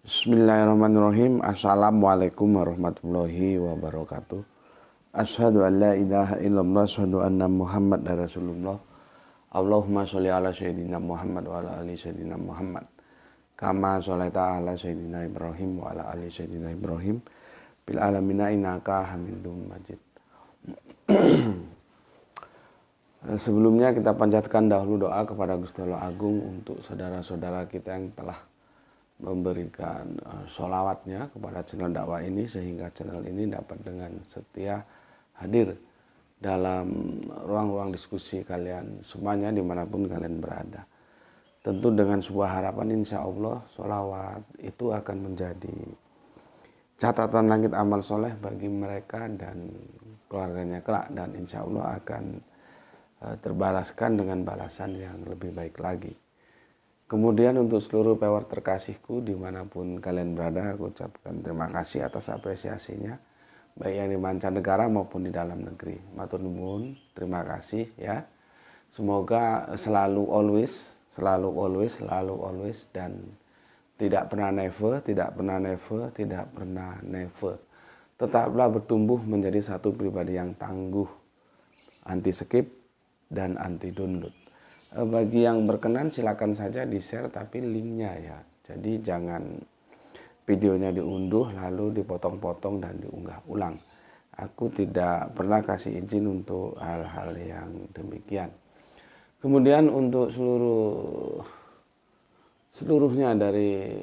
Bismillahirrahmanirrahim. Assalamualaikum warahmatullahi wabarakatuh. Asyhadu an la ilaha illallah, asyhadu anna Muhammad Rasulullah. Allahumma sholli ala sayyidina Muhammad wa ala ali sayyidina Muhammad. Kama sholaita ala sayyidina Ibrahim wa ala ali sayyidina Ibrahim. Bil alamina innaka Hamidum Majid. Sebelumnya kita panjatkan dahulu doa kepada Gusti Allah Agung untuk saudara-saudara kita yang telah memberikan sholawatnya kepada channel dakwah ini, sehingga channel ini dapat dengan setia hadir dalam ruang-ruang diskusi kalian semuanya dimanapun kalian berada. Tentu dengan sebuah harapan, insya Allah sholawat itu akan menjadi catatan langit amal soleh bagi mereka dan keluarganya kelak, dan insya Allah akan terbalaskan dengan balasan yang lebih baik lagi. Kemudian untuk seluruh pewer terkasihku dimanapun kalian berada, aku ucapkan terima kasih atas apresiasinya, baik yang di mancanegara maupun di dalam negeri. Matur nuwun, terima kasih ya. Semoga selalu always dan tidak pernah never. Tetaplah bertumbuh menjadi satu pribadi yang tangguh, anti skip dan anti download. Bagi yang berkenan silakan saja di-share, tapi linknya ya. Jadi jangan videonya diunduh lalu dipotong-potong dan diunggah ulang. Aku tidak pernah kasih izin untuk hal-hal yang demikian. Kemudian untuk seluruhnya dari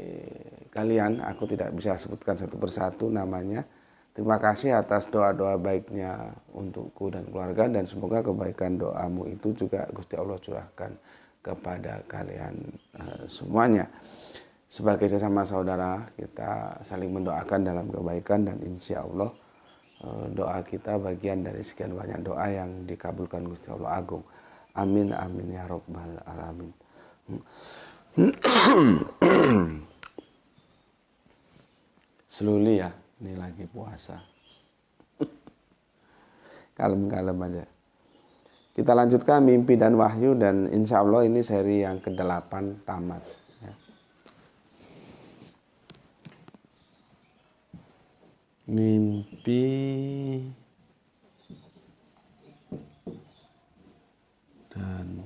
kalian, aku tidak bisa sebutkan satu persatu namanya. Terima kasih atas doa-doa baiknya untukku dan keluarga, dan semoga kebaikan doamu itu juga Gusti Allah curahkan kepada kalian semuanya. Sebagai sesama saudara, kita saling mendoakan dalam kebaikan, dan insya Allah doa kita bagian dari sekian banyak doa yang dikabulkan Gusti Allah Agung. Amin amin ya rabbal alamin. Slowly ya. Ini lagi puasa. Kalem-kalem aja. Kita lanjutkan mimpi dan wahyu, dan insya Allah ini seri yang ke-8 tamat. Ya. Mimpi dan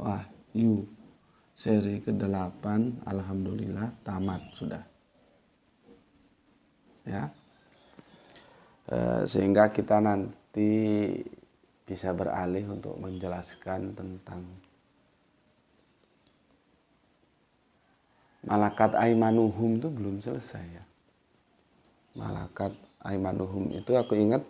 wahyu. Seri ke-8 alhamdulillah tamat sudah. Ya. Sehingga kita nanti bisa beralih untuk menjelaskan tentang malakat aimanuhum itu belum selesai ya. Malakat aimanuhum itu aku ingat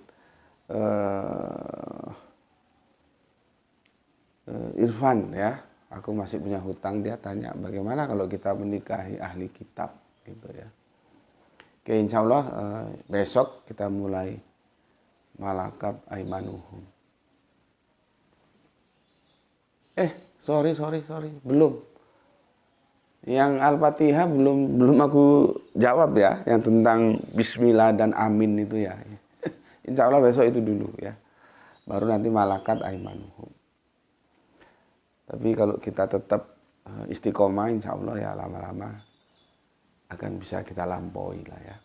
Irfan ya. Aku masih punya hutang, dia tanya bagaimana kalau kita menikahi ahli kitab gitu ya. Oke, insya Allah besok kita mulai malakat aimanuhum. Sorry, belum. Yang Al-Fatihah belum aku jawab ya, yang tentang Bismillah dan Amin itu ya. Insya Allah besok itu dulu ya. Baru nanti malakat aimanuhum. Tapi kalau kita tetap istiqomah, insya Allah ya lama-lama akan bisa kita lampaui lah ya.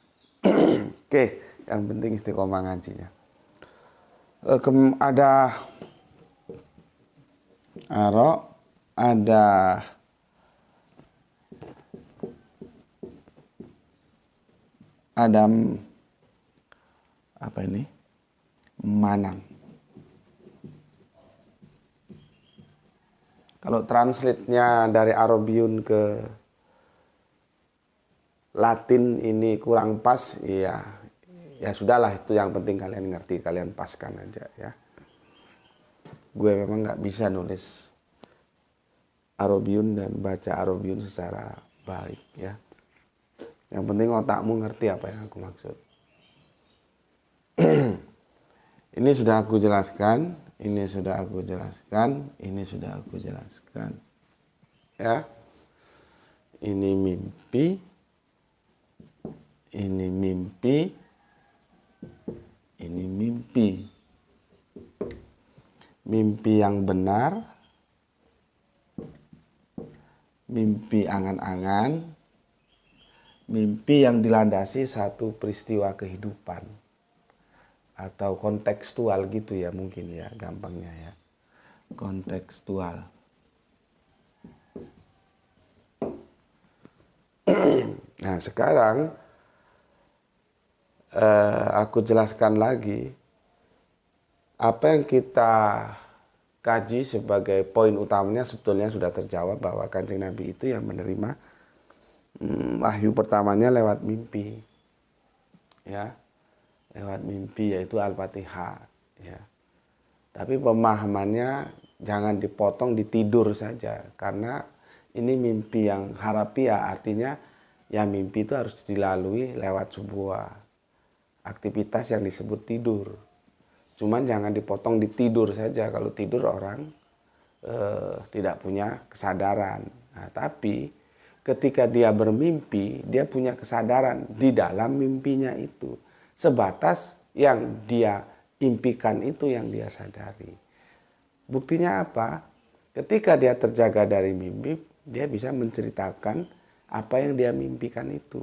Oke, yang penting istiqomah ngajinya. Ada Aro, ada Adam, apa ini? Manang. Kalau translate-nya dari Arabiun ke Latin ini kurang pas, ya sudahlah, itu yang penting kalian ngerti, kalian paskan aja ya. Gue memang nggak bisa nulis Arabiun dan baca Arabiun secara baik ya. Yang penting otakmu ngerti apa yang aku maksud. Ini sudah aku jelaskan, ini sudah aku jelaskan. Ya. Ini mimpi. Mimpi yang benar, mimpi angan-angan, mimpi yang dilandasi satu peristiwa kehidupan atau kontekstual gitu ya mungkin ya gampangnya ya, kontekstual. Nah sekarang aku jelaskan lagi apa yang kita kaji sebagai poin utamanya sebetulnya sudah terjawab bahwa Kanjeng Nabi itu yang menerima wahyu pertamanya lewat mimpi, ya, lewat mimpi yaitu Al-Fatihah, ya. Tapi pemahamannya jangan dipotong di tidur saja karena ini mimpi yang harafiah, artinya ya mimpi itu harus dilalui lewat sebuah aktivitas yang disebut tidur. Cuman jangan dipotong di tidur saja. Kalau tidur orang tidak punya kesadaran. Nah, tapi ketika dia bermimpi, dia punya kesadaran di dalam mimpinya itu. Sebatas yang dia impikan itu yang dia sadari. Buktinya apa? Ketika dia terjaga dari mimpi, dia bisa menceritakan apa yang dia mimpikan itu.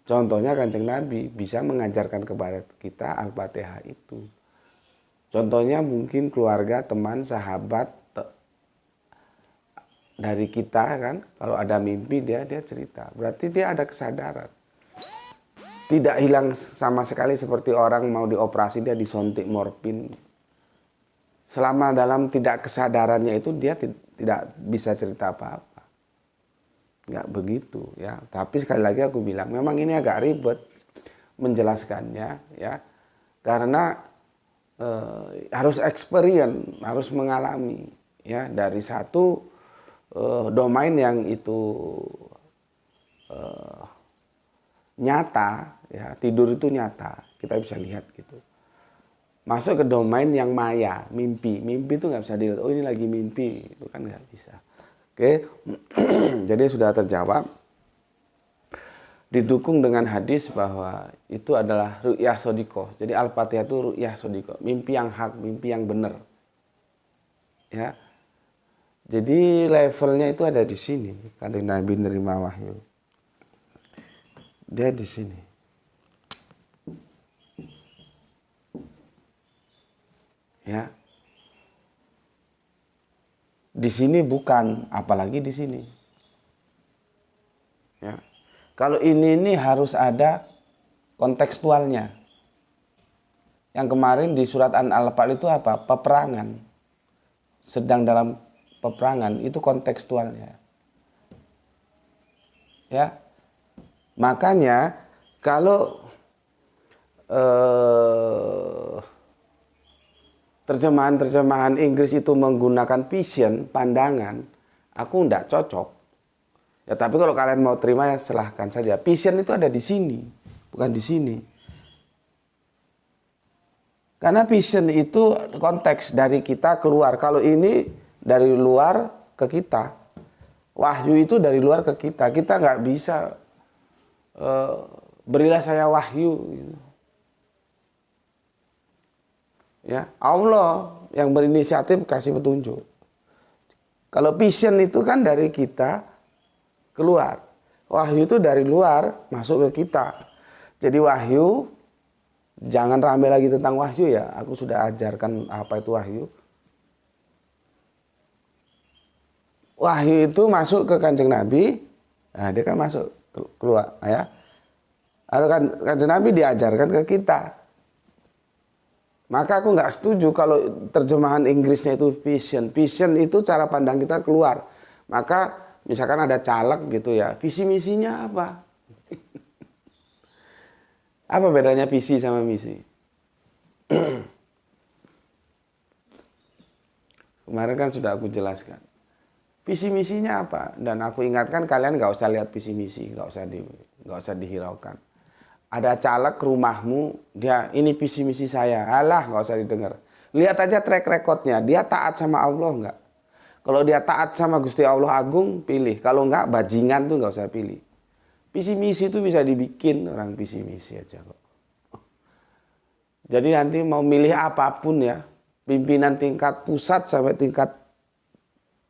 Contohnya Kanjeng Nabi bisa mengajarkan kepada kita Al-Fatihah itu. Contohnya mungkin keluarga, teman, sahabat dari kita kan, kalau ada mimpi dia cerita. Berarti dia ada kesadaran. Tidak hilang sama sekali seperti orang mau dioperasi dia disuntik morfin. Selama dalam tidak kesadarannya itu dia tidak bisa cerita apa-apa. Nggak begitu ya. Tapi sekali lagi aku bilang memang ini agak ribet menjelaskannya ya. Karena harus experience, harus mengalami ya dari satu domain yang itu nyata ya, tidur itu nyata, kita bisa lihat gitu. Masuk ke domain yang maya, mimpi itu nggak bisa dilihat. Oh ini lagi mimpi, itu kan nggak bisa. Oke, jadi sudah terjawab. Didukung dengan hadis bahwa itu adalah ru'yah shodikoh. Jadi Al-Fatihah itu ru'yah shodikoh, mimpi yang hak, mimpi yang benar. Ya, jadi levelnya itu ada di sini. Kanjeng Nabi menerima wahyu, dia di sini. Ya, di sini bukan, apalagi di sini. Ya, kalau ini harus ada kontekstualnya. Yang kemarin di surat An-Anfal itu apa? Peperangan. Sedang dalam peperangan itu kontekstualnya. Ya, makanya kalau terjemahan Inggris itu menggunakan vision, pandangan, aku enggak cocok. Ya tapi kalau kalian mau terima ya silahkan saja. Vision itu ada di sini, bukan di sini. Karena vision itu konteks dari kita keluar. Kalau ini dari luar ke kita. Wahyu itu dari luar ke kita. Kita nggak bisa berilah saya wahyu. Gitu. Ya, Allah yang berinisiatif kasih petunjuk. Kalau vision itu kan dari kita keluar. Wahyu itu dari luar masuk ke kita. Jadi wahyu, jangan rame lagi tentang wahyu ya. Aku sudah ajarkan apa itu wahyu. Wahyu itu masuk ke Kanjeng Nabi. Nah, dia kan masuk keluar ya. Lalu kan Kanjeng Nabi diajarkan ke kita. Maka aku nggak setuju kalau terjemahan Inggrisnya itu vision. Vision itu cara pandang kita keluar. Maka misalkan ada caleg gitu ya, visi misinya apa? Apa bedanya visi sama misi? Kemarin kan sudah aku jelaskan. Visi misinya apa? Dan aku ingatkan kalian nggak usah lihat visi misi, nggak usah dihiraukan. Ada caleg ke rumahmu, dia ini visi misi saya, alah nggak usah didengar. Lihat aja track recordnya, dia taat sama Allah nggak? Kalau dia taat sama Gusti Allah Agung, pilih. Kalau nggak, bajingan tuh nggak usah pilih. Visi misi itu bisa dibikin orang visi misi aja kok. Jadi nanti mau milih apapun ya, pimpinan tingkat pusat sampai tingkat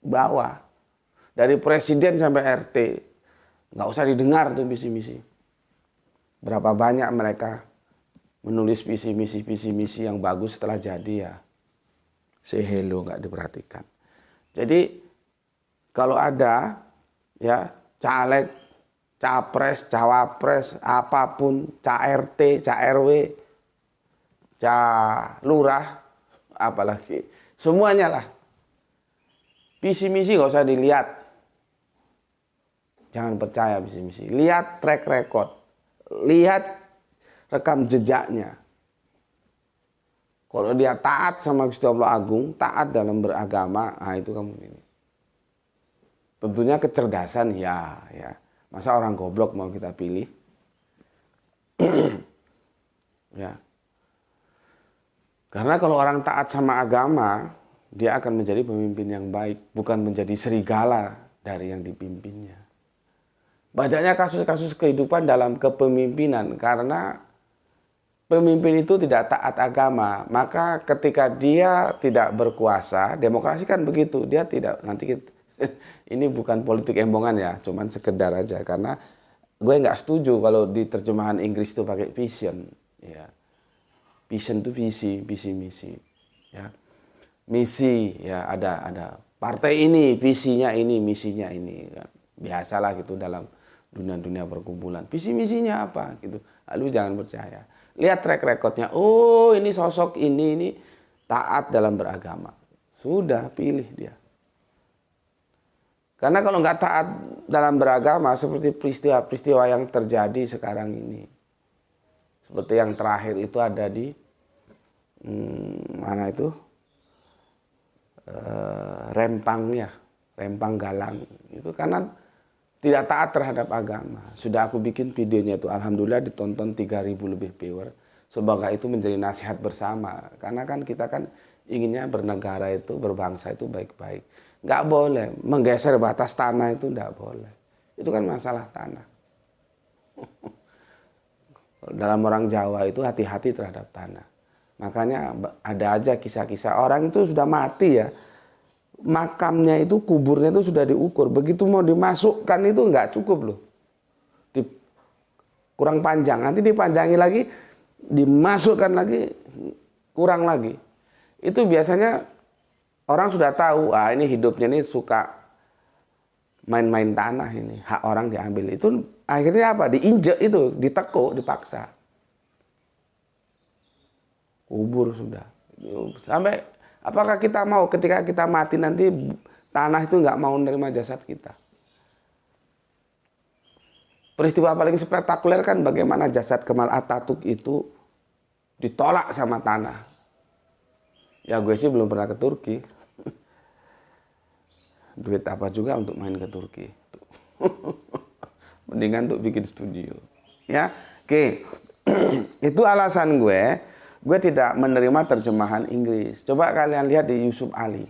bawah, Dari presiden sampai RT. Nggak usah didengar tuh visi misi. Berapa banyak mereka menulis visi misi yang bagus setelah jadi ya. Say hello, nggak diperhatikan. Jadi kalau ada ya caleg, capres, cawapres, apapun, CRT, CRW, lurah, apalagi semuanya lah. Visi misi nggak usah dilihat. Jangan percaya visi misi. Lihat track record, lihat rekam jejaknya. Kalau dia taat sama Gusti Allah Agung, taat dalam beragama, nah itu kamu ini. Tentunya kecerdasan ya. Masa orang goblok mau kita pilih? Ya. Karena kalau orang taat sama agama, dia akan menjadi pemimpin yang baik, bukan menjadi serigala dari yang dipimpinnya. Banyaknya kasus-kasus kehidupan dalam kepemimpinan karena pemimpin itu tidak taat agama, maka ketika dia tidak berkuasa, demokrasi kan begitu, dia tidak nanti ini bukan politik embongan ya, cuman sekedar aja karena gue nggak setuju kalau di terjemahan Inggris itu pakai vision, ya. Vision itu visi misi, ya. Misi ya ada partai ini, visinya ini, misinya ini, kan. Biasalah gitu dalam dunia perkumpulan. Visi misinya apa gitu. Lalu jangan percaya. Lihat track recordnya, oh ini sosok ini taat dalam beragama. Sudah pilih dia. Karena kalau nggak taat dalam beragama, seperti peristiwa yang terjadi sekarang ini. Seperti yang terakhir itu ada di, mana itu? Rempang Galang. Itu karena tidak taat terhadap agama. Sudah aku bikin videonya itu, alhamdulillah ditonton 3.000 lebih viewer. Semoga itu menjadi nasihat bersama. Karena kan kita kan inginnya bernegara itu, berbangsa itu baik-baik. Nggak boleh menggeser batas tanah, itu nggak boleh. Itu kan masalah tanah. Dalam orang Jawa itu hati-hati terhadap tanah. Makanya ada aja kisah-kisah orang itu sudah mati ya. Makamnya itu, kuburnya itu sudah diukur. Begitu mau dimasukkan itu nggak cukup loh. Kurang panjang. Nanti dipanjangi lagi, dimasukkan lagi, kurang lagi. Itu biasanya orang sudah tahu, ini hidupnya ini suka main-main tanah ini. Hak orang diambil. Itu akhirnya apa? Diinjek itu, ditekuk, dipaksa. Kubur sudah. Sampai apakah kita mau ketika kita mati nanti tanah itu nggak mau menerima jasad kita? Peristiwa paling spektakuler kan bagaimana jasad Kemal Atatürk itu ditolak sama tanah. Ya gue sih belum pernah ke Turki. Duit apa juga untuk main ke Turki. Mendingan untuk bikin studio. Ya, oke. Itu alasan gue tidak menerima terjemahan Inggris. Coba kalian lihat di Yusuf Ali.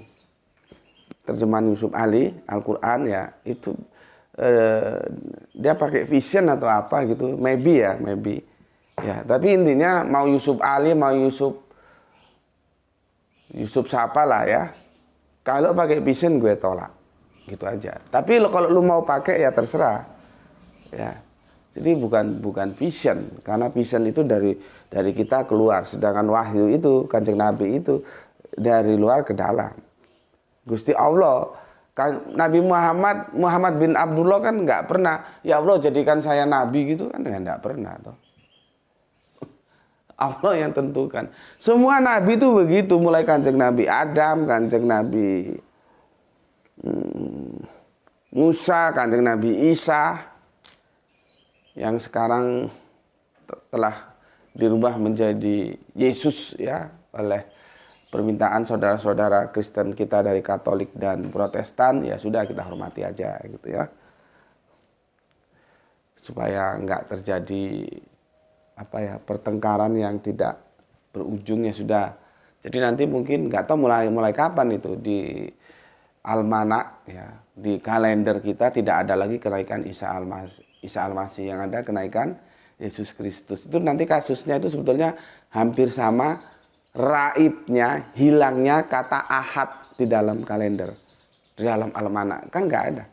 Terjemahan Yusuf Ali, Al-Quran ya, itu dia pakai vision atau apa gitu. Maybe. Ya, tapi intinya mau Yusuf Ali, mau Yusuf siapa lah ya. Kalau pakai vision gue tolak. Gitu aja. Tapi kalau lu mau pakai ya terserah. Ya. Jadi bukan vision, karena vision itu dari kita keluar, sedangkan wahyu itu, Kanjeng Nabi itu dari luar ke dalam. Gusti Allah, Nabi Muhammad bin Abdullah kan nggak pernah, ya Allah jadikan saya nabi gitu kan, nggak pernah toh. Allah yang tentukan. Semua nabi itu begitu, mulai Kanjeng Nabi Adam, Kanjeng Nabi Musa, Kanjeng Nabi Isa, yang sekarang telah dirubah menjadi Yesus ya oleh permintaan saudara-saudara Kristen kita dari Katolik dan Protestan, ya sudah kita hormati aja gitu ya. Supaya nggak terjadi pertengkaran yang tidak berujung, ya sudah. Jadi nanti mungkin nggak tahu mulai kapan itu di almanak ya, di kalender kita tidak ada lagi kenaikan Isa Al-Masih, yang ada kenaikan Yesus Kristus. Itu nanti kasusnya itu sebetulnya hampir sama, hilangnya kata ahad di dalam kalender, di dalam almanak. Kan nggak ada.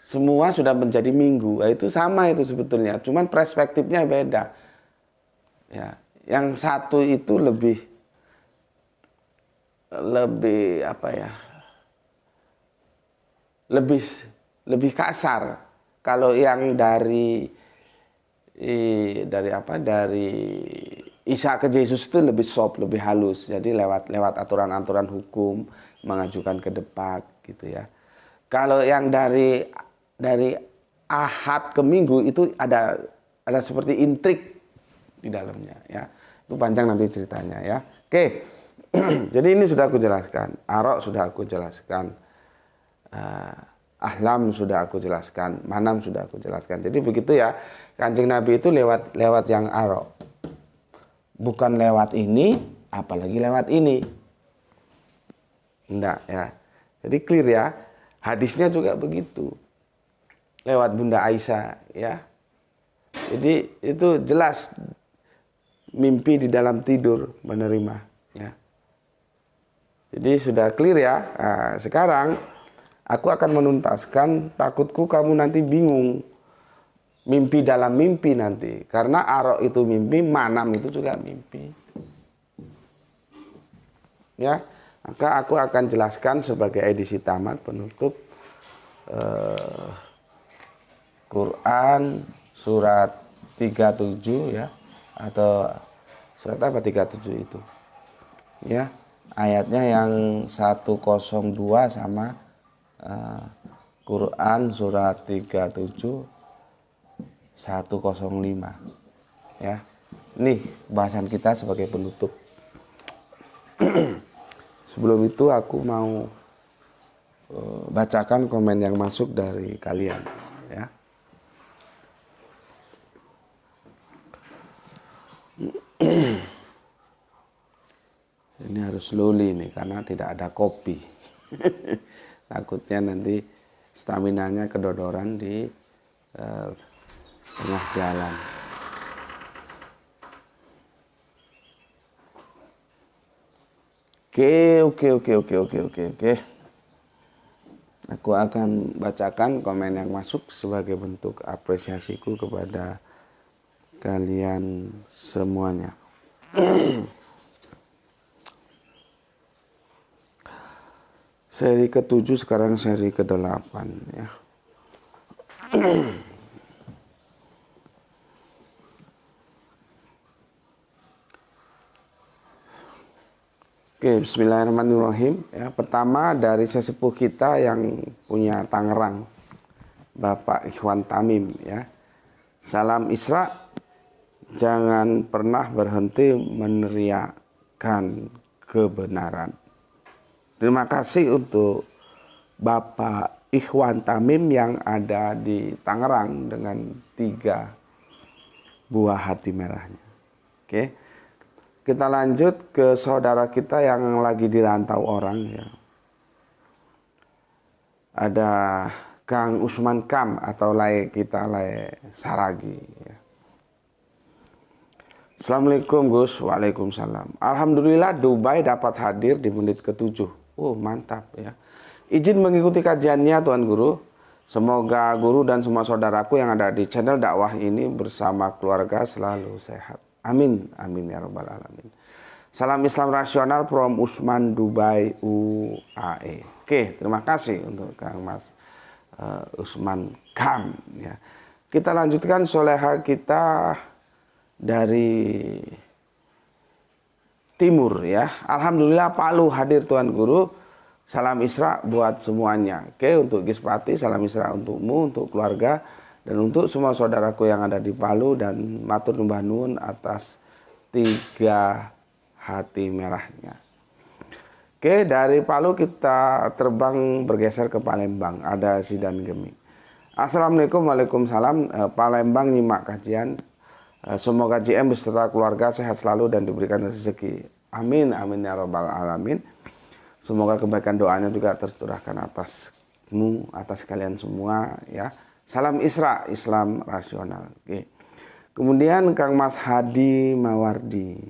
semua sudah menjadi minggu. Nah, itu sama itu sebetulnya, cuman perspektifnya beda. Ya, yang satu itu lebih apa ya? Lebih kasar. Kalau yang dari apa? Dari Isa ke Yesus itu lebih soft, lebih halus. Jadi lewat aturan-aturan hukum mengajukan ke depan gitu ya. Kalau yang dari Ahad ke Minggu itu ada seperti intrik di dalamnya ya. Itu panjang nanti ceritanya ya. Oke. Jadi ini sudah aku jelaskan. Arok sudah aku jelaskan. Ahlam sudah aku jelaskan. Manam sudah aku jelaskan. Jadi begitu ya. Kanjeng Nabi itu lewat yang arok. Bukan lewat ini, apalagi lewat ini. Enggak ya. Jadi clear ya. Hadisnya juga begitu. Lewat Bunda Aisyah ya. Jadi itu jelas mimpi di dalam tidur menerima ya. Jadi sudah clear ya. Nah, sekarang aku akan menuntaskan, takutku kamu nanti bingung. Mimpi dalam mimpi nanti. Karena arok itu mimpi, manam itu juga mimpi. Ya, maka aku akan jelaskan sebagai edisi tamat penutup Quran surat 37 ya, atau surat apa 37 itu. Ya, ayatnya yang 102 sama Quran surat 37 105 ya. Ini bahasan kita sebagai penutup. Sebelum itu aku mau bacakan komen yang masuk dari kalian ya. Ini harus slowly nih karena tidak ada kopi. Takutnya nanti staminanya kedodoran di tengah jalan. Oke. Aku akan bacakan komen yang masuk sebagai bentuk apresiasiku kepada kalian semuanya. Seri ke-7 sekarang seri ke-8 ya. Oke, bismillahirrahmanirrahim. Ya, pertama dari sesepuh kita yang punya Tangerang, Bapak Ikhwan Tamim ya. Salam Isra, jangan pernah berhenti meneriakkan kebenaran. Terima kasih untuk Bapak Ikhwan Tamim yang ada di Tangerang dengan 3 buah hati merahnya. Oke. Kita lanjut ke saudara kita yang lagi dirantau orang ya. Ada Kang Usman Kam atau kita Saragi ya. Assalamualaikum Gus. Waalaikumsalam. Alhamdulillah Dubai dapat hadir di menit ke-7. Oh mantap ya. Izin mengikuti kajiannya Tuan Guru. Semoga guru dan semua saudaraku yang ada di channel dakwah ini bersama keluarga selalu sehat. Amin, amin ya rabbal alamin. Salam Islam rasional from Usman Dubai UAE. Oke, terima kasih untuk Kang Mas Usman Kam. Ya. Kita lanjutkan soleha kita dari timur ya. Alhamdulillah Palu hadir Tuan Guru. Salam Isra buat semuanya. Oke, untuk Gispati salam Isra untukmu, untuk keluarga. Dan untuk semua saudaraku yang ada di Palu dan matur numbah nuwun atas 3 hati merahnya. Oke, dari Palu kita terbang bergeser ke Palembang. Ada Sidan Gemi. Assalamualaikum, waalaikumsalam. Palembang nyimak kajian. Semoga JM beserta keluarga sehat selalu dan diberikan rezeki. Amin, amin ya rabbal alamin. Semoga kebaikan doanya juga tercurahkan atasmu, atas kalian semua ya. Salam Isra, Islam rasional. Oke. Kemudian Kang Mas Hadi Mawardi.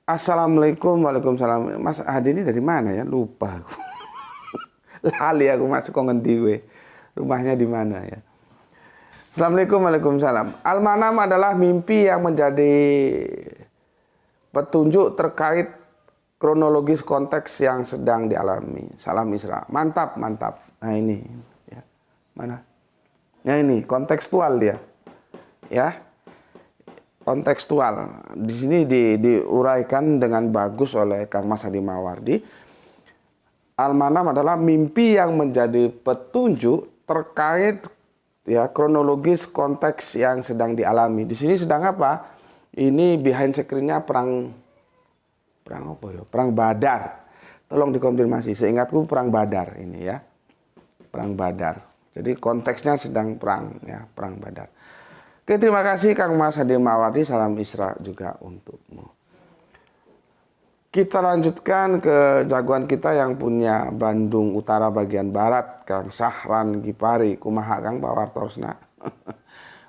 Assalamualaikum, waalaikumsalam. Mas Hadi ini dari mana ya? Lupa. Lali aku masuk kok ngendi gue. Rumahnya di mana ya? Assalamualaikum, waalaikumsalam. Al-manam adalah mimpi yang menjadi petunjuk terkait kronologis konteks yang sedang dialami. Salam Isra. Mantap, mantap. Nah ini, ya. Mana? Ya ini kontekstual dia, ya. Kontekstual. Di sini diuraikan dengan bagus oleh Kang Mas Hadi Mawardi. Al-manam adalah mimpi yang menjadi petunjuk terkait ya kronologis konteks yang sedang dialami. Di sini sedang apa? Ini behind screen-nya perang apa ya? Perang Badar. Tolong dikonfirmasi. Seingatku perang Badar ini ya. Perang Badar. Jadi konteksnya sedang perang ya, perang Badar. Oke, terima kasih Kang Mas Hadi Mawardi. Salam Isra juga untukmu. Kita lanjutkan ke jagoan kita yang punya Bandung Utara bagian Barat, Kang Sahran Gipari. Kumaha Kang Pak Wartosna.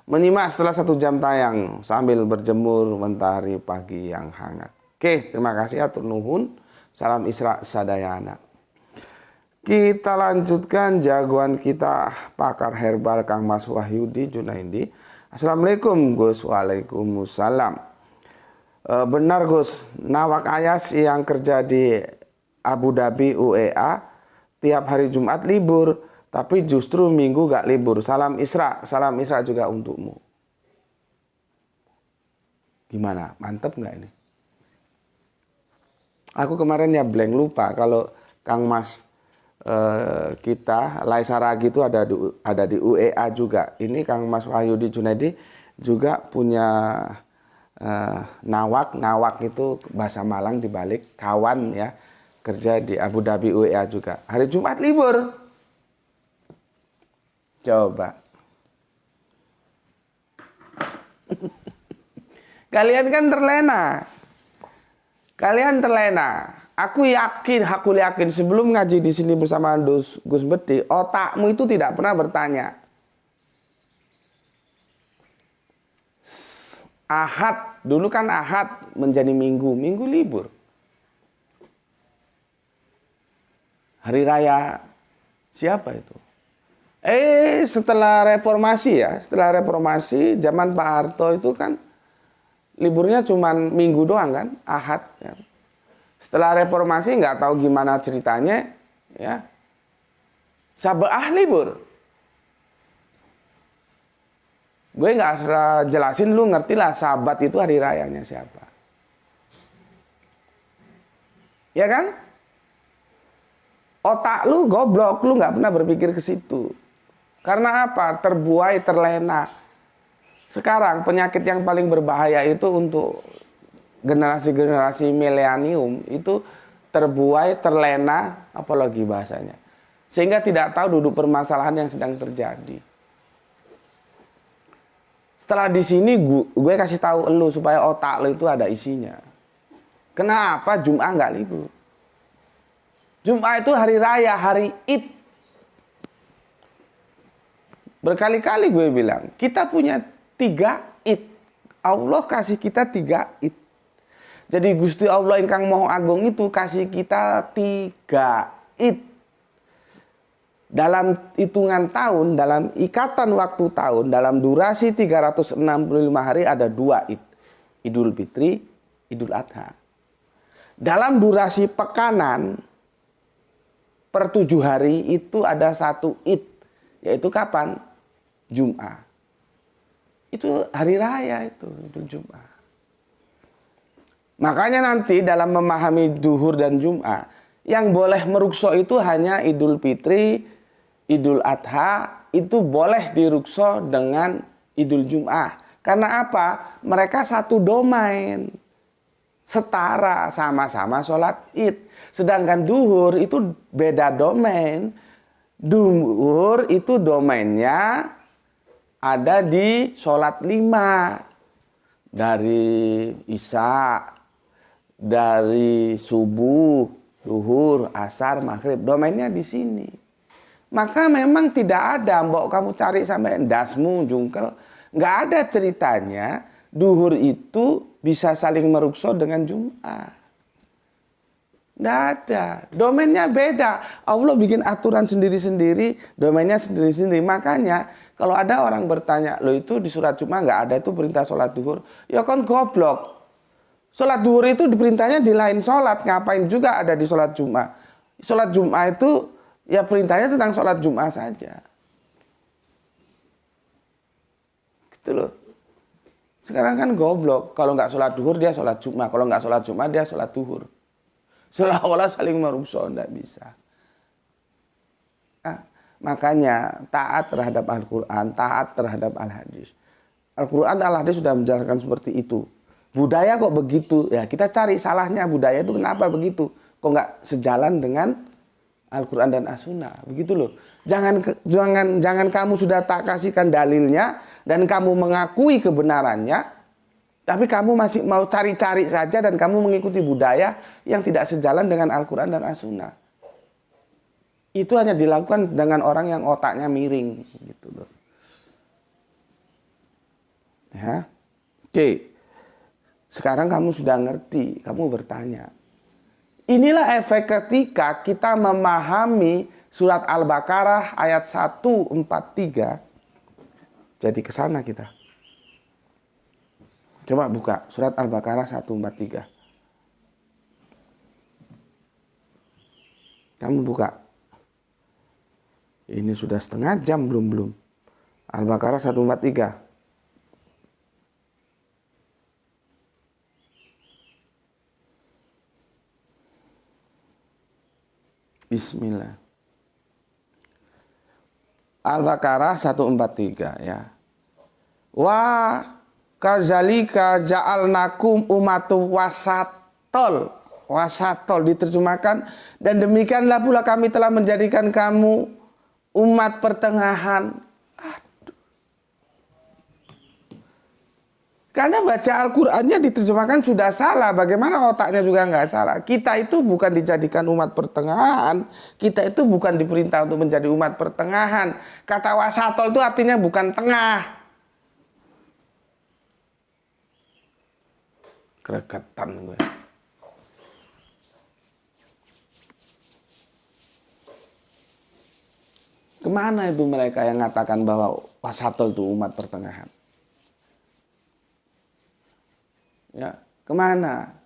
Menyimak setelah 1 jam tayang sambil berjemur mentari pagi yang hangat. Oke, terima kasih atur nuhun. Salam Isra sadayana. Kita lanjutkan jagoan kita pakar herbal Kang Mas Wahyudi Junaidi. Assalamualaikum Gus. Waalaikumsalam. Benar Gus, Nawak Ayas yang kerja di Abu Dhabi UEA tiap hari Jumat libur, tapi justru Minggu gak libur. Salam Isra juga untukmu. Gimana, mantep gak ini? Aku kemarin ya blank lupa kalau Kang Mas kita Laisa Ragi itu ada di UEA juga. Ini Kang Mas Wahyudi Junaidi juga punya nawak itu bahasa Malang dibalik kawan ya, kerja di Abu Dhabi UEA juga. Hari Jumat libur. Coba. Kalian kan terlena. Aku yakin sebelum ngaji di sini bersama Gus Bedi, otakmu itu tidak pernah bertanya. Ahad, dulu kan Ahad menjadi Minggu libur. Hari raya siapa itu? Setelah reformasi zaman Pak Harto itu kan liburnya cuma Minggu doang kan, Ahad. Ya. Setelah reformasi nggak tahu gimana ceritanya, ya Sabaah libur. Gue nggak usah jelasin, lu ngerti lah Sabat itu hari rayanya siapa. Ya kan? Otak lu goblok, lu nggak pernah berpikir ke situ. Karena apa? Terbuai, terlena. Sekarang penyakit yang paling berbahaya itu untuk generasi-generasi milenium itu terbuai, terlena, apalagi bahasanya. Sehingga tidak tahu duduk permasalahan yang sedang terjadi. Setelah di sini gue kasih tahu elu supaya otak lu itu ada isinya. Kenapa Jumat nggak libur? Jumat itu hari raya, hari Id. Berkali-kali gue bilang, kita punya 3 Id. Allah kasih kita 3 Id. Jadi Gusti Allah ingkang Maha Agung itu kasih kita 3 Id. Dalam hitungan tahun, dalam ikatan waktu tahun, dalam durasi 365 hari ada 2 Id. Idul Fitri, Idul Adha. Dalam durasi pekanan, per 7 hari itu ada 1 Id. Yaitu kapan? Jumat. Itu hari raya itu Jumat. Makanya nanti dalam memahami duhur dan Jumat, yang boleh merukso itu hanya Idul Fitri, Idul Adha, itu boleh dirukso dengan Idul Jum'ah. Karena apa? Mereka satu domain. Setara, sama-sama sholat Id. Sedangkan duhur itu beda domain. Duhur itu domainnya ada di sholat 5. Dari Isya, dari subuh, duhur, asar, maghrib. Domainnya di sini. Maka memang tidak ada, mbok kamu cari sampai dasmu, jungkel. Nggak ada ceritanya duhur itu bisa saling merukso dengan Jumat. Nggak ada. Domainnya beda. Allah bikin aturan sendiri-sendiri, domainnya sendiri-sendiri. Makanya kalau ada orang bertanya, loh itu di surat Jumat nggak ada itu perintah sholat duhur. Ya kan goblok. Sholat duhur itu diperintahnya di lain sholat. Ngapain juga ada di sholat Jumat. Sholat Jumat itu ya perintahnya tentang sholat Jumat saja. Gitu loh. Sekarang kan goblok. Kalau nggak sholat duhur dia sholat Jumat. Kalau nggak sholat Jumat dia sholat duhur. Seolah-olah saling merusak, tidak bisa. Nah, makanya taat terhadap Al-Quran, taat terhadap Al-Hadis. Al-Quran, Al-Hadis sudah menjelaskan seperti itu. Budaya kok begitu? Ya kita cari salahnya budaya itu kenapa begitu? Kok nggak sejalan dengan Al-Quran dan As-Sunnah? Begitu loh. Jangan kamu sudah tak kasihkan dalilnya dan kamu mengakui kebenarannya. Tapi kamu masih mau cari-cari saja dan kamu mengikuti budaya yang tidak sejalan dengan Al-Quran dan As-Sunnah. Itu hanya dilakukan dengan orang yang otaknya miring. Gitu loh. Ya. Oke. Sekarang kamu sudah ngerti, kamu bertanya. Inilah efek ketika kita memahami surat Al-Baqarah ayat 143. Jadi ke sana kita. Coba buka surat Al-Baqarah 143. Kamu buka. Ini sudah setengah jam belum. Al-Baqarah 143. Bismillah. Al-Baqarah 143 ya. Wah. Kazalika ja'alnakum umatu wasatol. Wasatol diterjemahkan. Dan demikianlah pula kami telah menjadikan kamu umat pertengahan. Aduh. Karena baca Al-Qur'annya diterjemahkan sudah salah. Bagaimana otaknya juga nggak salah. Kita itu bukan dijadikan umat pertengahan. Kita itu bukan diperintah untuk menjadi umat pertengahan. Kata wasatol itu artinya bukan tengah. Keregetan gue. Kemana itu mereka yang mengatakan bahwa wasatol itu umat pertengahan? Ya, kemana?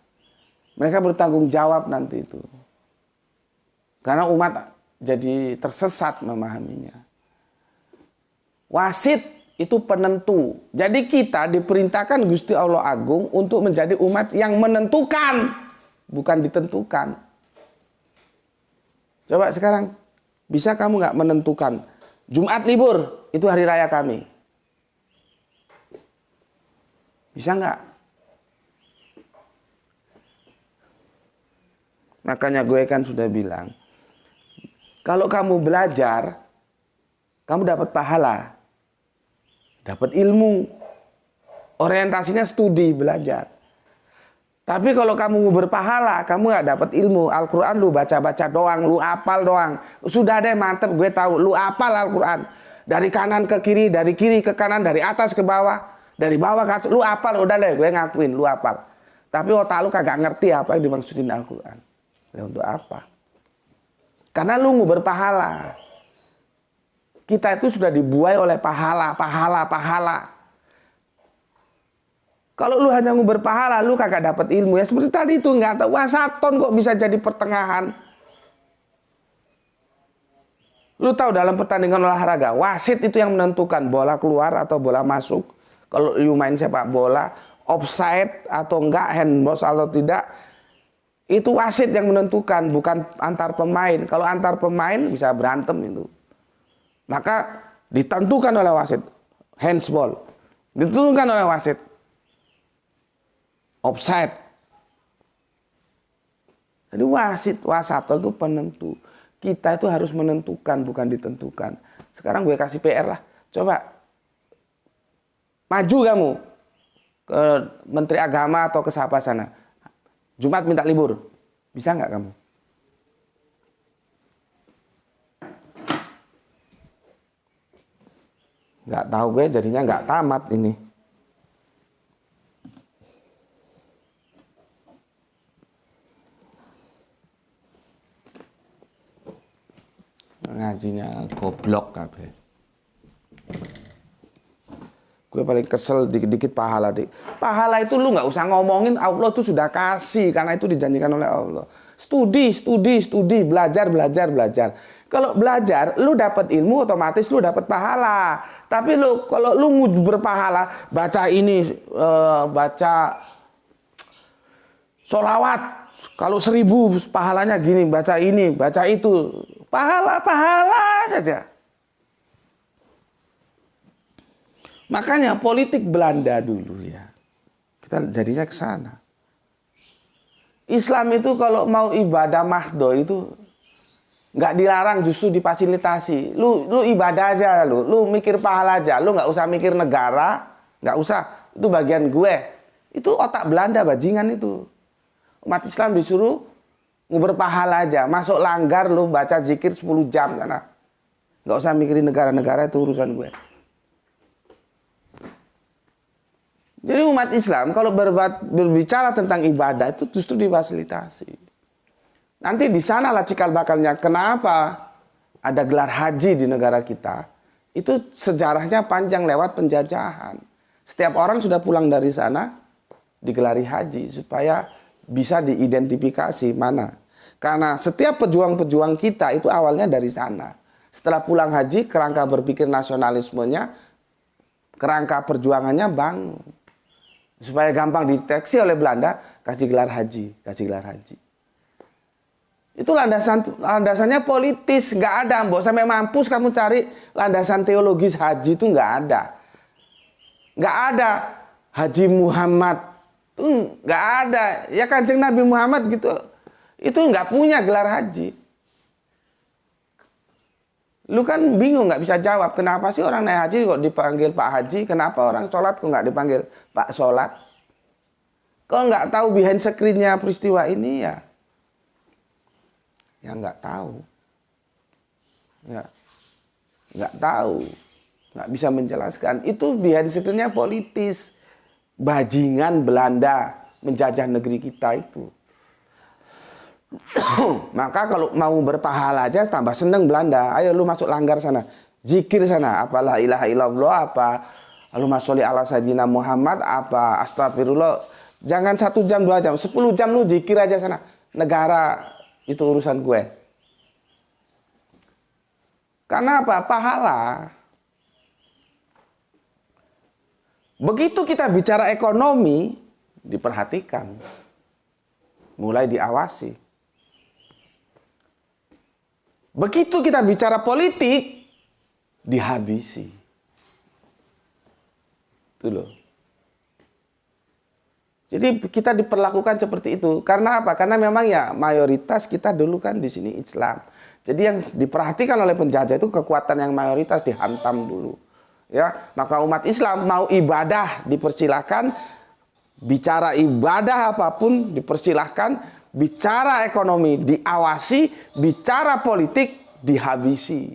Mereka bertanggung jawab nanti itu. Karena umat jadi tersesat memahaminya. Wasit itu penentu. Jadi kita diperintahkan Gusti Allah Agung untuk menjadi umat yang menentukan, bukan ditentukan. Coba sekarang, bisa kamu nggak menentukan Jumat libur, itu hari raya kami? Bisa nggak? Makanya gue kan sudah bilang, kalau kamu belajar, kamu dapat pahala. Dapat ilmu. Orientasinya studi, belajar. Tapi kalau kamu berpahala, kamu nggak dapat ilmu. Al-Quran lu baca-baca doang, lu apal doang. Sudah deh mantep, gue tahu. Lu apal Al-Quran. Dari kanan ke kiri, dari kiri ke kanan, dari atas ke bawah. Dari bawah ke atas, lu apal. Udah deh, gue ngakuin, lu apal. Tapi otak lu kagak ngerti apa yang dimaksudin Al-Quran. Ya untuk apa? Karena lu mau berpahala. Kita itu sudah dibuai oleh pahala. Kalau lu hanya mau berpahala, lu kagak dapat ilmu. Ya seperti tadi itu, nggak tahu wasaton kok bisa jadi pertengahan. Lu tahu dalam pertandingan olahraga, wasit itu yang menentukan bola keluar atau bola masuk. Kalau lu main sepak bola, offside atau enggak, handball atau tidak, itu wasit yang menentukan, bukan antar pemain. Kalau antar pemain bisa berantem itu. Maka ditentukan oleh wasit. Handsball ditentukan oleh wasit. Offside. Jadi wasatol itu penentu. Kita itu harus menentukan, bukan ditentukan. Sekarang gue kasih PR lah. Coba maju kamu ke Menteri Agama atau ke siapa sana. Jumat minta libur. Bisa nggak kamu? Nggak tahu gue, jadinya nggak tamat ini. ngajinya goblok kabeh. Gue paling kesel dikit-dikit pahala. Pahala itu lu nggak usah ngomongin, Allah tuh sudah kasih karena itu dijanjikan oleh Allah. Studi, belajar. Kalau belajar, lu dapat ilmu otomatis lu dapat pahala. Tapi kalau lu mau berpahala, baca ini, baca sholawat. Kalau 1000 pahalanya gini, baca ini, baca itu, pahala saja. Makanya politik Belanda dulu ya, kita jadinya ke sana. Islam itu kalau mau ibadah mahdo itu nggak dilarang, justru difasilitasi. Lu ibadah aja, lu mikir pahala aja, lu nggak usah mikir negara, nggak usah. Itu bagian gue. Itu otak Belanda bajingan itu. Umat Islam disuruh berpahala aja, masuk langgar lu baca zikir 10 jam sana. Nggak usah mikirin negara-negara, itu urusan gue. Jadi umat Islam kalau berbicara tentang ibadah itu justru difasilitasi. Nanti di sanalah cikal bakalnya kenapa ada gelar haji di negara kita. Itu sejarahnya panjang lewat penjajahan. Setiap orang sudah pulang dari sana digelari haji supaya bisa diidentifikasi mana. Karena setiap pejuang-pejuang kita itu awalnya dari sana. Setelah pulang haji, kerangka berpikir nasionalismenya, kerangka perjuangannya bangun. Supaya gampang dideteksi oleh Belanda, kasih gelar haji. Itu landasannya politis, nggak ada. Mbok sampai mampus kamu cari landasan teologis haji itu nggak ada. Nggak ada Haji Muhammad, itu nggak ada. Ya Kanjeng Nabi Muhammad gitu, itu nggak punya gelar haji. Lu kan bingung nggak bisa jawab, kenapa sih orang naik haji kok dipanggil Pak Haji, kenapa orang sholat kok nggak dipanggil Pak Sholat? Kok nggak tahu behind screen-nya peristiwa ini ya? Ya nggak tahu. Ya nggak tahu, nggak bisa menjelaskan. Itu behind screen-nya politis, bajingan Belanda menjajah negeri kita itu. Maka kalau mau berpahala aja tambah seneng Belanda. Ayo lu masuk langgar sana, zikir sana, apalah ilaha illallah, apa Allahumma sholli ala sayyidina Muhammad, apa astagfirullah. Jangan 1 jam 2 jam, 10 jam lu zikir aja sana. Negara itu urusan gue. Karena apa? Pahala. Begitu kita bicara ekonomi, diperhatikan, mulai diawasi. Begitu kita bicara politik, dihabisi. Itu loh. Jadi kita diperlakukan seperti itu. Karena apa? Karena memang ya mayoritas kita dulu kan di sini Islam. Jadi yang diperhatikan oleh penjajah itu kekuatan yang mayoritas dihantam dulu. Ya, maka umat Islam mau ibadah dipersilahkan, bicara ibadah apapun dipersilahkan. Bicara ekonomi diawasi, bicara politik dihabisi.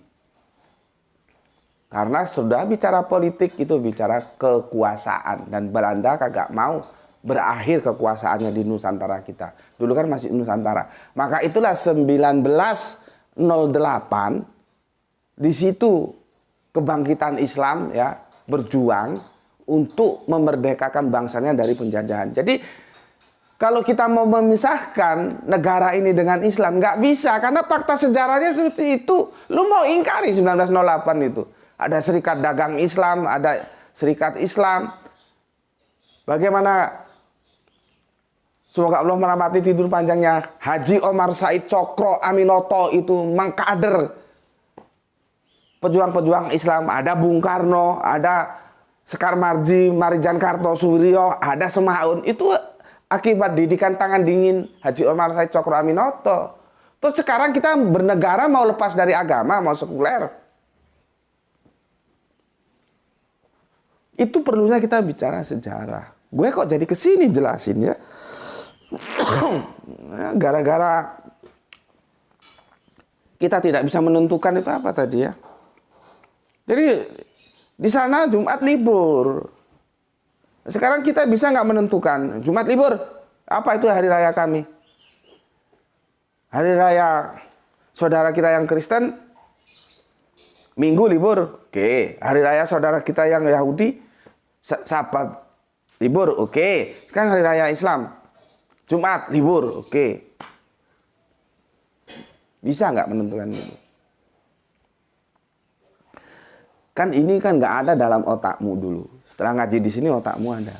Karena sudah bicara politik itu bicara kekuasaan. Dan Belanda kagak mau berakhir kekuasaannya di Nusantara kita. Dulu kan masih Nusantara. Maka itulah 1908, di situ kebangkitan Islam ya berjuang untuk memerdekakan bangsanya dari penjajahan. Jadi kalau kita mau memisahkan negara ini dengan Islam, nggak bisa. Karena fakta sejarahnya seperti itu. Lu mau ingkari 1908 itu. Ada serikat dagang Islam, ada serikat Islam. Bagaimana, semoga Allah merahmati tidur panjangnya, Haji Omar Said Cokro Aminoto itu mengkader pejuang-pejuang Islam. Ada Bung Karno, ada Sekar Marji, Marijan Kartosuryo, ada Semaun. Itu akibat didikan tangan dingin Haji Omar Said Cokro Aminoto. Terus sekarang kita bernegara mau lepas dari agama, mau sekuler. Itu perlunya kita bicara sejarah. Gue kok jadi kesini jelasin ya. Gara-gara kita tidak bisa menentukan itu apa tadi ya. Jadi di sana Jumat libur. Sekarang kita bisa nggak menentukan Jumat libur, apa itu hari raya kami? Hari raya saudara kita yang Kristen Minggu libur, oke. Hari raya saudara kita yang Yahudi, Sabat libur, oke. Sekarang hari raya Islam, Jumat libur, oke. Bisa nggak menentukan itu? Kan ini kan nggak ada dalam otakmu dulu. Setelah ngaji di sini otakmu ada.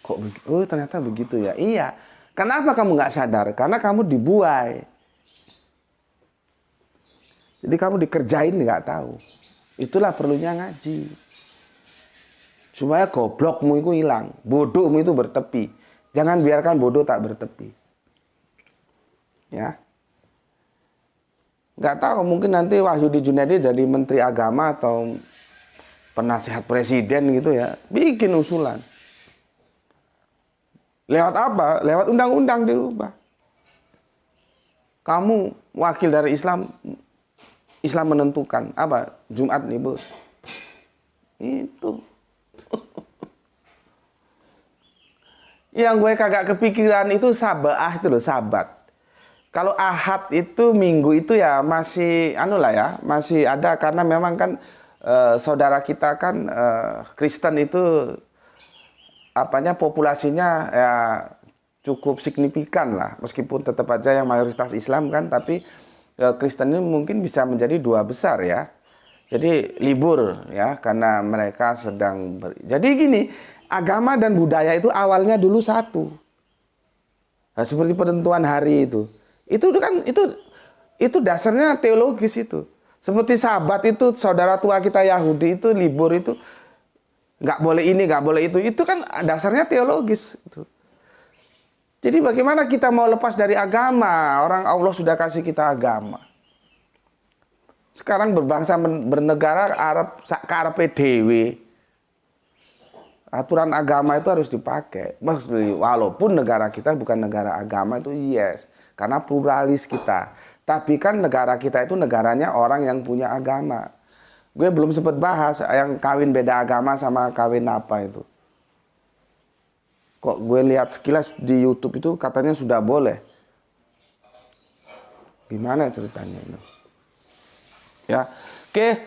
Kok begitu? Oh ternyata begitu ya. Iya. Kenapa kamu nggak sadar? Karena kamu dibuai. Jadi kamu dikerjain nggak tahu. Itulah perlunya ngaji. Supaya goblokmu itu hilang, bodohmu itu bertepi. Jangan biarkan bodoh tak bertepi. Ya. Nggak tahu, mungkin nanti Wahyudi Junaidi jadi menteri agama atau penasihat presiden gitu ya, bikin usulan. Lewat apa? Lewat undang-undang dirubah. Kamu wakil dari Islam, Islam menentukan apa? Jumat libur. Itu. Yang gue kagak kepikiran itu sabaah itu loh, sabat. Kalau ahad itu minggu itu ya masih masih ada karena memang kan saudara kita kan Kristen itu populasinya ya cukup signifikan lah, meskipun tetap aja yang mayoritas Islam kan, tapi Kristen ini mungkin bisa menjadi 2 besar ya. Jadi libur ya karena mereka sedang jadi gini, agama dan budaya itu awalnya dulu satu. Nah, seperti penentuan hari itu. Itu kan itu dasarnya teologis itu. Seperti Sabat itu saudara tua kita Yahudi itu libur itu nggak boleh ini, nggak boleh itu. Itu kan dasarnya teologis itu. Jadi bagaimana kita mau lepas dari agama? Orang Allah sudah kasih kita agama. Sekarang berbangsa bernegara Arab PDW. Aturan agama itu harus dipakai. Walaupun negara kita bukan negara agama itu yes. Karena pluralis kita. Tapi kan negara kita itu negaranya orang yang punya agama. Gue belum sempat bahas yang kawin beda agama sama kawin apa itu. Kok gue lihat sekilas di YouTube itu katanya sudah boleh. Gimana ceritanya itu? Ya, oke.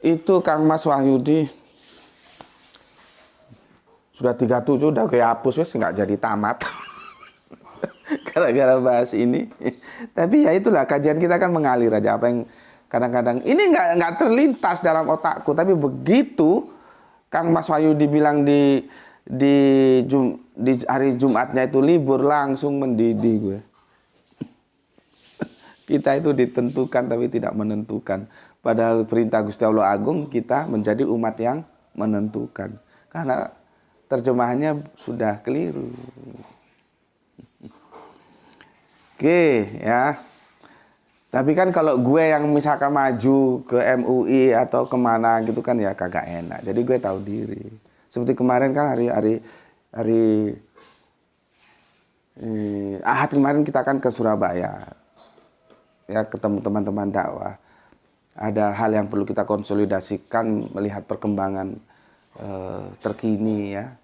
Itu Kang Mas Wahyudi. Sudah 37 udah gue hapus wes nggak jadi tamat. Gara-gara bahas ini. Tapi ya itulah kajian kita kan mengalir aja, apa yang kadang-kadang ini nggak terlintas dalam otakku, tapi begitu Kang Mas Wahyudi bilang di hari Jumatnya itu libur, langsung mendidih gue. Kita itu ditentukan tapi tidak menentukan. Padahal perintah Gusti Allah Agung kita menjadi umat yang menentukan. Karena terjemahannya sudah keliru. Oke ya. Tapi kan kalau gue yang misalkan maju ke MUI atau kemana gitu kan ya kagak enak. Jadi gue tahu diri. Seperti kemarin kan hari Ahad kemarin kita kan ke Surabaya. Ya ketemu teman-teman dakwah. Ada hal yang perlu kita konsolidasikan melihat perkembangan terkini ya.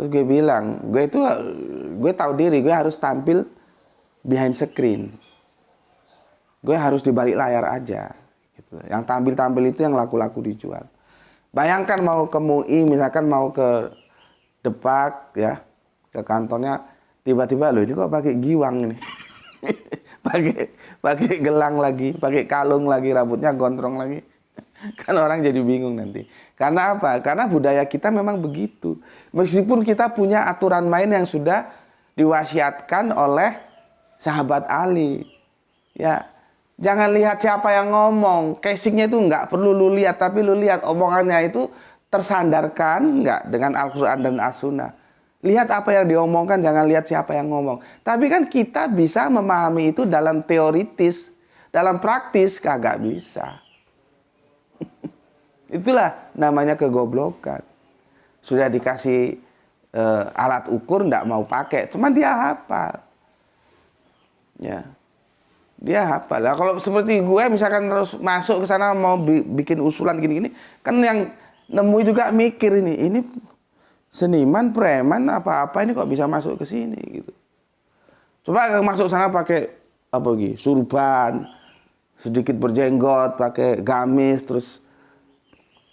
Terus gue bilang, gue tahu diri, gue harus tampil behind screen. Gue harus di balik layar aja. Gitu. Yang tampil-tampil itu yang laku-laku dijual. Bayangkan mau ke MUI, misalkan mau ke Depak, ya, ke kantornya, tiba-tiba loh ini kok pakai giwang ini, pakai gelang lagi, pakai kalung lagi, rambutnya gondrong lagi. Kan orang jadi bingung nanti. Karena apa? Karena budaya kita memang begitu. Meskipun kita punya aturan main yang sudah diwasiatkan oleh sahabat Ali. Ya, jangan lihat siapa yang ngomong. Casingnya itu nggak perlu lu lihat, tapi lu lihat omongannya itu tersandarkan nggak dengan Al-Quran dan As-Sunnah. Lihat apa yang diomongkan, jangan lihat siapa yang ngomong. Tapi kan kita bisa memahami itu dalam teoritis, dalam praktis kagak bisa. Itulah namanya kegoblokan. Sudah dikasih alat ukur nggak mau pakai, cuman dia hafal. Ya, dia hafal. Nah, kalau seperti gue misalkan terus masuk ke sana mau bikin usulan gini-gini, kan yang nemu juga mikir ini seniman, preman, apa-apa ini kok bisa masuk ke sini gitu. Coba masuk sana pakai apa lagi? Surban, sedikit berjenggot, pakai gamis, terus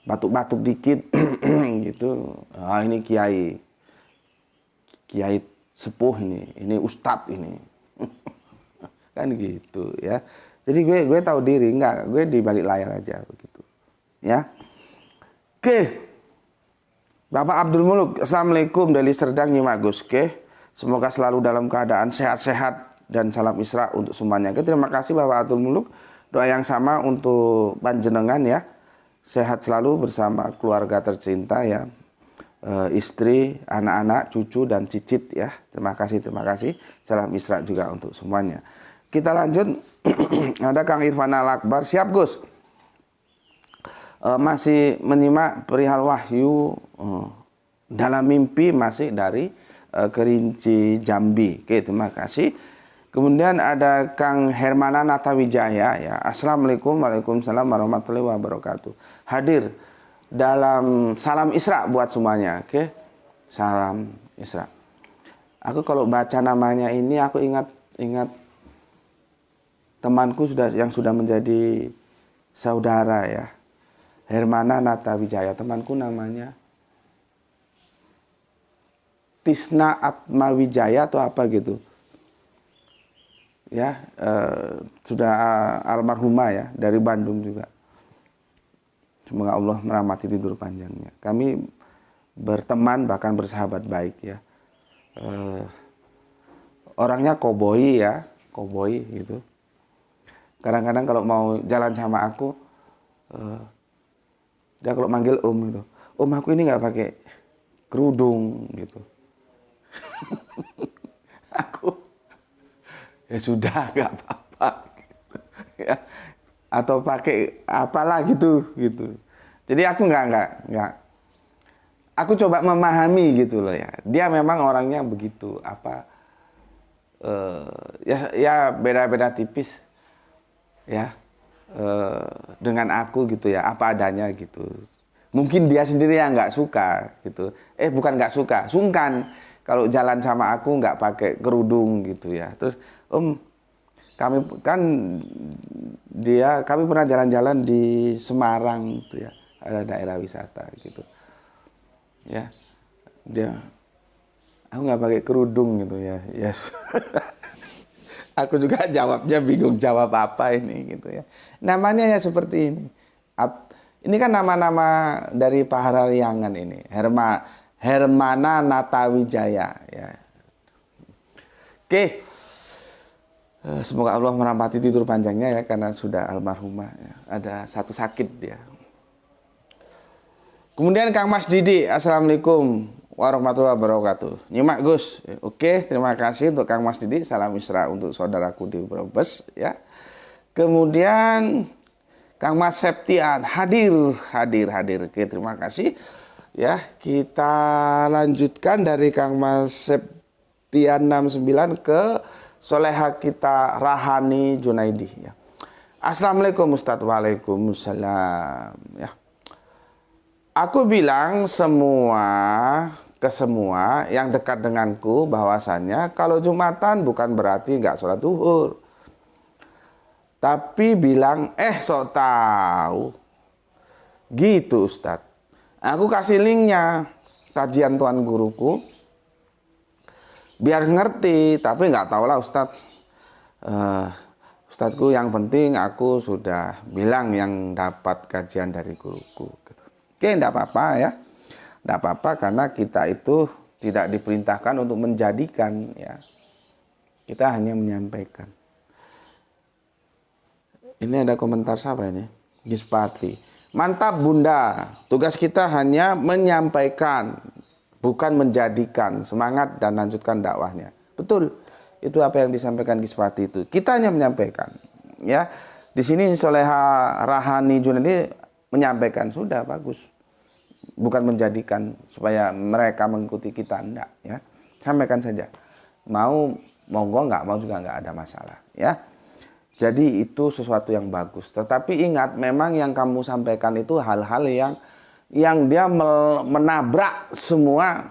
batuk-batuk dikit gitu. Ah, ini kiai sepuh ini ustadz ini. Kan gitu ya. Jadi gue tahu diri, enggak, gue di balik layar aja begitu. Ya. Oke. Bapak Abdul Muluk, Assalamualaikum dari Serdang Nyimak Gus. Oke. Semoga selalu dalam keadaan sehat-sehat dan salam Isra untuk semuanya. Oke, terima kasih Bapak Abdul Muluk. Doa yang sama untuk panjenengan ya. Sehat selalu bersama keluarga tercinta ya. Istri, anak-anak, cucu dan cicit ya. Terima kasih. Salam Isra juga untuk semuanya. Kita lanjut. Ada Kang Irfan Al-Akbar. Siap Gus. Masih menyimak perihal wahyu dalam mimpi masih dari Kerinci Jambi. Oke, terima kasih. Kemudian ada Kang Hermana Natawijaya ya. Assalamualaikum, waalaikumsalam warahmatullahi wabarakatuh. Hadir dalam salam Isra buat semuanya. Oke. Salam Isra. Aku kalau baca namanya ini aku ingat temanku yang sudah menjadi saudara ya. Hermana Natawijaya, temanku namanya Tisna Atmawijaya atau apa gitu. Ya, sudah almarhumah ya, dari Bandung juga. Semoga Allah merahmati tidur panjangnya. Kami berteman bahkan bersahabat baik ya. Orangnya koboi ya, koboi gitu. Kadang-kadang kalau mau jalan sama aku, dia kalau manggil Om gitu, Om aku ini nggak pakai kerudung gitu. Aku ya sudah nggak apa-apa ya. Atau pakai apalah gitu. Jadi aku nggak. Aku coba memahami gitu loh ya. Dia memang orangnya begitu ya beda-beda tipis ya dengan aku gitu ya, apa adanya gitu. Mungkin dia sendiri yang nggak suka gitu. Bukan nggak suka, sungkan kalau jalan sama aku nggak pakai kerudung gitu ya. Terus Om, kami pernah jalan-jalan di Semarang gitu ya, ada daerah wisata gitu. Ya, aku nggak pakai kerudung gitu ya. Yes. Aku juga jawabnya bingung jawab apa ini gitu ya. Namanya ya seperti ini. Ini kan nama-nama dari Paharariangan ini. Hermana Natawijaya ya. Oke. Semoga Allah merahmati tidur panjangnya ya, karena sudah almarhumah ya. Ada satu sakit dia. Kemudian Kang Mas Didi, Assalamualaikum warahmatullahi wabarakatuh. Nyimak Gus. Oke, terima kasih untuk Kang Mas Didi. Salam Isra untuk saudaraku di Brebes ya. Kemudian Kang Mas Septian hadir. Oke, terima kasih. Ya, kita lanjutkan dari Kang Mas Septian 69 ke Soleha kita Rahani Junaidi ya. Assalamualaikum Ustadz. Waalaikumsalam ya. Aku bilang ke semua yang dekat denganku bahwasannya kalau Jumatan bukan berarti nggak sholat zuhur. Tapi bilang sok tahu. Gitu Ustadz. Aku kasih linknya kajian tuan guruku. Biar ngerti, tapi nggak tahu lah Ustadz. Ustadzku yang penting aku sudah bilang yang dapat kajian dari guruku. Gitu. Oke, enggak apa-apa ya. Enggak apa-apa karena kita itu tidak diperintahkan untuk menjadikan ya. Kita hanya menyampaikan. Ini ada komentar siapa ini? Gispati. Mantap Bunda. Tugas kita hanya menyampaikan, bukan menjadikan. Semangat dan lanjutkan dakwahnya. Betul. Itu apa yang disampaikan Gispati itu. Kita hanya menyampaikan. Ya. Di sini Soleha Rahani Junaidi menyampaikan, sudah bagus. Bukan menjadikan supaya mereka mengikuti kita, enggak ya. Sampaikan saja. Mau monggo, enggak mau juga enggak ada masalah ya. Jadi itu sesuatu yang bagus. Tetapi ingat, memang yang kamu sampaikan itu hal-hal yang dia menabrak semua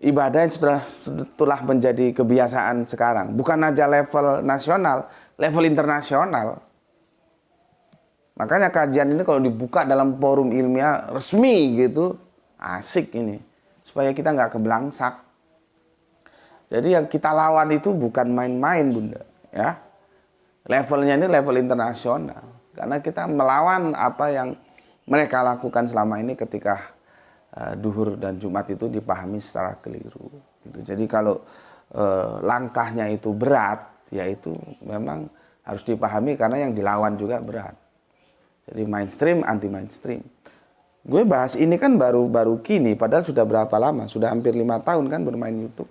ibadah yang telah menjadi kebiasaan sekarang. Bukan aja level nasional, level internasional. Makanya kajian ini kalau dibuka dalam forum ilmiah resmi gitu, asik ini. Supaya kita nggak kebelangsak. Jadi yang kita lawan itu bukan main-main, Bunda. Ya, levelnya ini level internasional. Karena kita melawan apa yang mereka lakukan selama ini ketika duhur dan Jumat itu dipahami secara keliru. Gitu. Jadi kalau langkahnya itu berat, ya itu memang harus dipahami karena yang dilawan juga berat. Jadi mainstream, anti mainstream. Gue bahas ini kan baru kini, padahal sudah berapa lama? Sudah hampir 5 tahun kan bermain YouTube.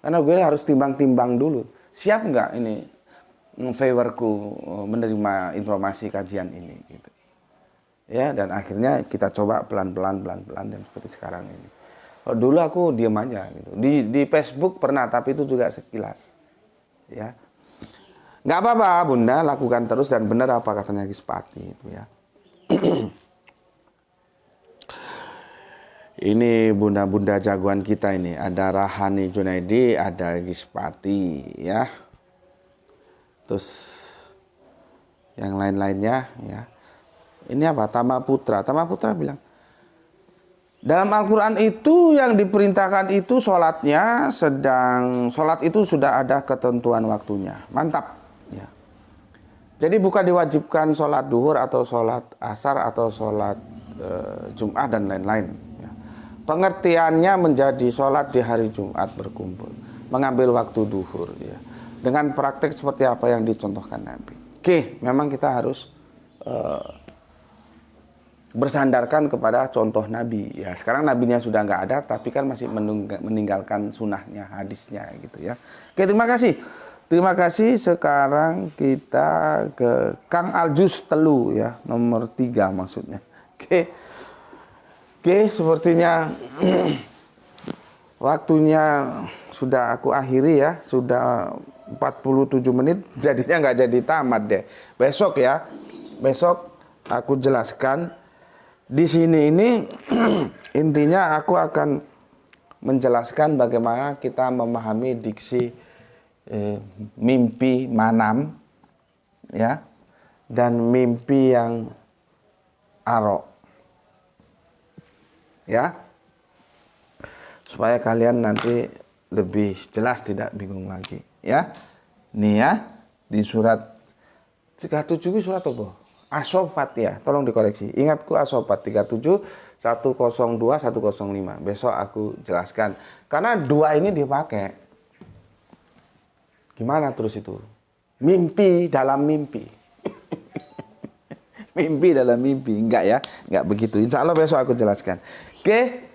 Karena gue harus timbang-timbang dulu. Siap nggak ini favor-ku menerima informasi kajian ini? Gitu. Ya, dan akhirnya kita coba pelan-pelan dan seperti sekarang ini. Oh, dulu aku diem aja gitu. Di Facebook pernah, tapi itu juga sekilas. Ya. Nggak apa-apa, Bunda, lakukan terus dan benar apa katanya Gispati itu ya. Ini bunda-bunda jagoan kita ini, ada Rahani Junaidi, ada Gispati ya. Terus yang lain-lainnya ya. Ini apa? Tama Putra bilang, dalam Al-Quran itu yang diperintahkan itu sholatnya sholat itu sudah ada ketentuan waktunya. Mantap. Ya. Jadi bukan diwajibkan sholat duhur atau sholat asar atau sholat Jum'ah dan lain-lain. Ya. Pengertiannya menjadi sholat di hari Jumat berkumpul. Mengambil waktu duhur. Ya. Dengan praktek seperti apa yang dicontohkan Nabi. Oke, memang kita harus bersandarkan kepada contoh Nabi. Ya, sekarang nabinya sudah nggak ada, tapi kan masih meninggalkan sunnahnya, hadisnya gitu ya. Oke, terima kasih. Terima kasih. Sekarang kita ke Kang Aljus Telu ya, nomor 3 maksudnya. Oke, sepertinya waktunya sudah aku akhiri ya, sudah 47 menit, jadinya nggak jadi tamat deh. Besok ya, besok aku jelaskan. Di sini ini intinya aku akan menjelaskan bagaimana kita memahami diksi mimpi manam ya dan mimpi yang aro ya, supaya kalian nanti lebih jelas, tidak bingung lagi ya. Nih ya, di surat 37 surat apa? As-Saffat ya, tolong dikoreksi. Ingatku As-Saffat 37 102 105. Besok aku jelaskan. Karena 2 ini dipakai. Gimana terus itu? Mimpi dalam mimpi. Mimpi dalam mimpi. Enggak ya, enggak begitu. Insya Allah besok aku jelaskan. Oke,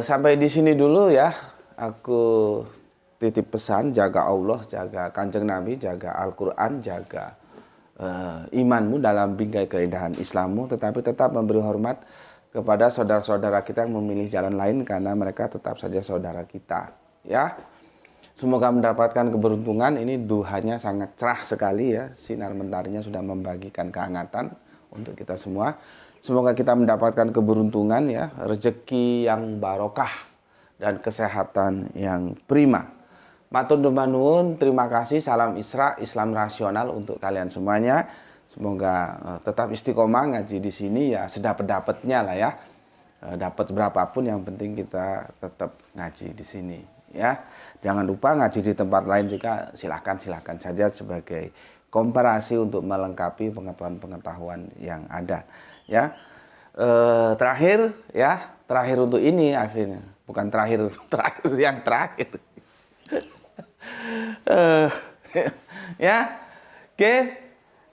sampai di sini dulu ya. Aku titip pesan, jaga Allah, jaga Kanjeng Nabi, jaga Al-Quran, jaga imanmu dalam bingkai keindahan Islammu, tetapi tetap memberi hormat kepada saudara-saudara kita yang memilih jalan lain karena mereka tetap saja saudara kita ya. Semoga mendapatkan keberuntungan. Ini duhanya sangat cerah sekali ya, sinar mentarinya sudah membagikan kehangatan untuk kita semua. Semoga kita mendapatkan keberuntungan ya, rezeki yang barokah dan kesehatan yang prima. Matur nuwun, terima kasih. Salam Isra, Islam rasional untuk kalian semuanya. Semoga tetap istiqomah ngaji di sini ya, sedapat-dapatnya lah ya. Dapat berapapun yang penting kita tetap ngaji di sini ya. Jangan lupa ngaji di tempat lain juga, silakan saja sebagai komparasi untuk melengkapi pengetahuan yang ada ya. Terakhir untuk ini akhirnya, bukan terakhir yang terakhir. Ya, oke,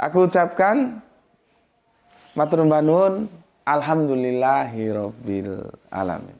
aku ucapkan matur nuwun, alhamdulillahirabbil alamin.